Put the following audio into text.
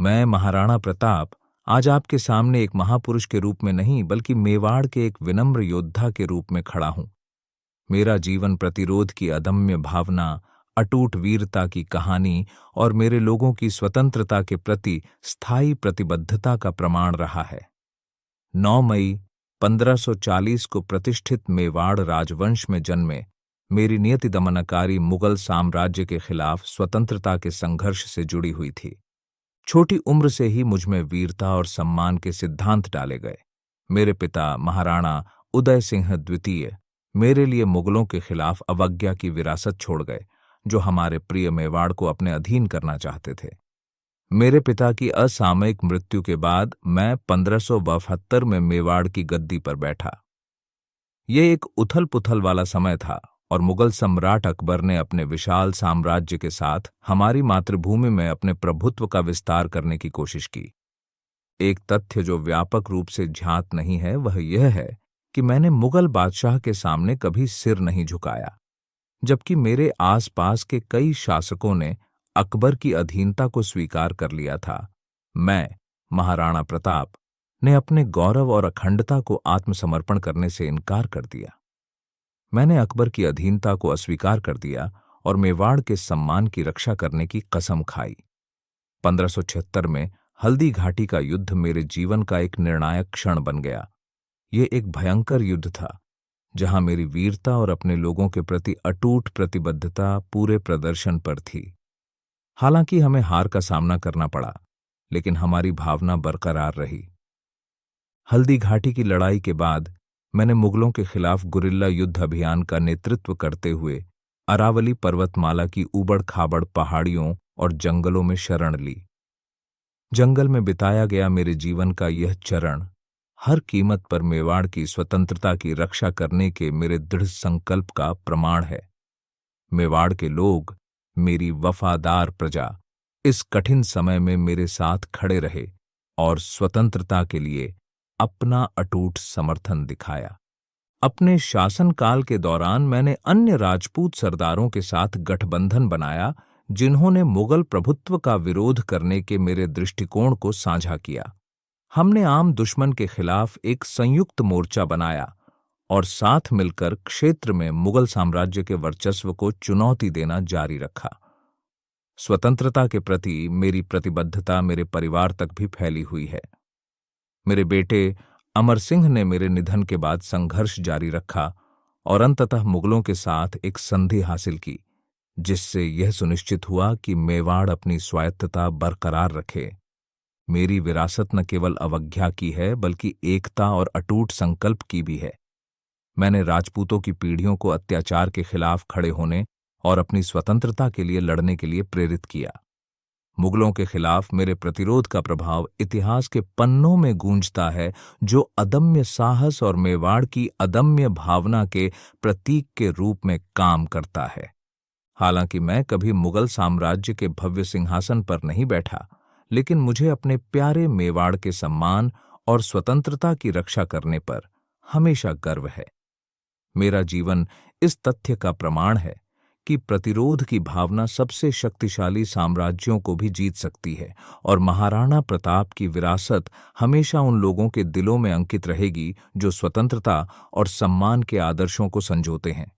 मैं महाराणा प्रताप आज आपके सामने एक महापुरुष के रूप में नहीं बल्कि मेवाड़ के एक विनम्र योद्धा के रूप में खड़ा हूं। मेरा जीवन प्रतिरोध की अदम्य भावना, अटूट वीरता की कहानी और मेरे लोगों की स्वतंत्रता के प्रति स्थायी प्रतिबद्धता का प्रमाण रहा है। 9 मई 1540 को प्रतिष्ठित मेवाड़ राजवंश में जन्मे मेरी नियति दमनकारी मुगल साम्राज्य के खिलाफ स्वतंत्रता के संघर्ष से जुड़ी हुई थी। छोटी उम्र से ही मुझमें वीरता और सम्मान के सिद्धांत डाले गए। मेरे पिता महाराणा उदय सिंह द्वितीय मेरे लिए मुगलों के खिलाफ अवज्ञा की विरासत छोड़ गए, जो हमारे प्रिय मेवाड़ को अपने अधीन करना चाहते थे। मेरे पिता की असामयिक मृत्यु के बाद मैं 1572 में मेवाड़ की गद्दी पर बैठा। ये एक उथल पुथल वाला समय था और मुगल सम्राट अकबर ने अपने विशाल साम्राज्य के साथ हमारी मातृभूमि में अपने प्रभुत्व का विस्तार करने की कोशिश की। एक तथ्य जो व्यापक रूप से ज्ञात नहीं है वह यह है कि मैंने मुगल बादशाह के सामने कभी सिर नहीं झुकाया, जबकि मेरे आसपास के कई शासकों ने अकबर की अधीनता को स्वीकार कर लिया था। मैं, महाराणा प्रताप, ने अपने गौरव और अखंडता को आत्मसमर्पण करने से इनकार कर दिया। मैंने अकबर की अधीनता को अस्वीकार कर दिया और मेवाड़ के सम्मान की रक्षा करने की कसम खाई। 1576 में हल्दी घाटी का युद्ध मेरे जीवन का एक निर्णायक क्षण बन गया। यह एक भयंकर युद्ध था, जहां मेरी वीरता और अपने लोगों के प्रति अटूट प्रतिबद्धता पूरे प्रदर्शन पर थी। हालांकि हमें हार का सामना करना पड़ा, लेकिन हमारी भावना बरकरार रही। हल्दी घाटी की लड़ाई के बाद मैंने मुगलों के खिलाफ गुरिल्ला युद्ध अभियान का नेतृत्व करते हुए अरावली पर्वतमाला की ऊबड़-खाबड़ पहाड़ियों और जंगलों में शरण ली। जंगल में बिताया गया मेरे जीवन का यह चरण हर कीमत पर मेवाड़ की स्वतंत्रता की रक्षा करने के मेरे दृढ़ संकल्प का प्रमाण है। मेवाड़ के लोग, मेरी वफादार प्रजा, इस कठिन समय में मेरे साथ खड़े रहे और स्वतंत्रता के लिए अपना अटूट समर्थन दिखाया। अपने शासनकाल के दौरान मैंने अन्य राजपूत सरदारों के साथ गठबंधन बनाया, जिन्होंने मुगल प्रभुत्व का विरोध करने के मेरे दृष्टिकोण को साझा किया। हमने आम दुश्मन के खिलाफ एक संयुक्त मोर्चा बनाया और साथ मिलकर क्षेत्र में मुगल साम्राज्य के वर्चस्व को चुनौती देना जारी रखा। स्वतंत्रता के प्रति मेरी प्रतिबद्धता मेरे परिवार तक भी फैली हुई है। मेरे बेटे अमर सिंह ने मेरे निधन के बाद संघर्ष जारी रखा और अंततः मुगलों के साथ एक संधि हासिल की, जिससे यह सुनिश्चित हुआ कि मेवाड़ अपनी स्वायत्तता बरकरार रखे। मेरी विरासत न केवल अवज्ञा की है बल्कि एकता और अटूट संकल्प की भी है। मैंने राजपूतों की पीढ़ियों को अत्याचार के खिलाफ खड़े होने और अपनी स्वतंत्रता के लिए लड़ने के लिए प्रेरित किया। मुगलों के खिलाफ मेरे प्रतिरोध का प्रभाव इतिहास के पन्नों में गूंजता है, जो अदम्य साहस और मेवाड़ की अदम्य भावना के प्रतीक के रूप में काम करता है। हालांकि मैं कभी मुगल साम्राज्य के भव्य सिंहासन पर नहीं बैठा, लेकिन मुझे अपने प्यारे मेवाड़ के सम्मान और स्वतंत्रता की रक्षा करने पर हमेशा गर्व है। मेरा जीवन इस तथ्य का प्रमाण है कि प्रतिरोध की भावना सबसे शक्तिशाली साम्राज्यों को भी जीत सकती है और महाराणा प्रताप की विरासत हमेशा उन लोगों के दिलों में अंकित रहेगी जो स्वतंत्रता और सम्मान के आदर्शों को संजोते हैं।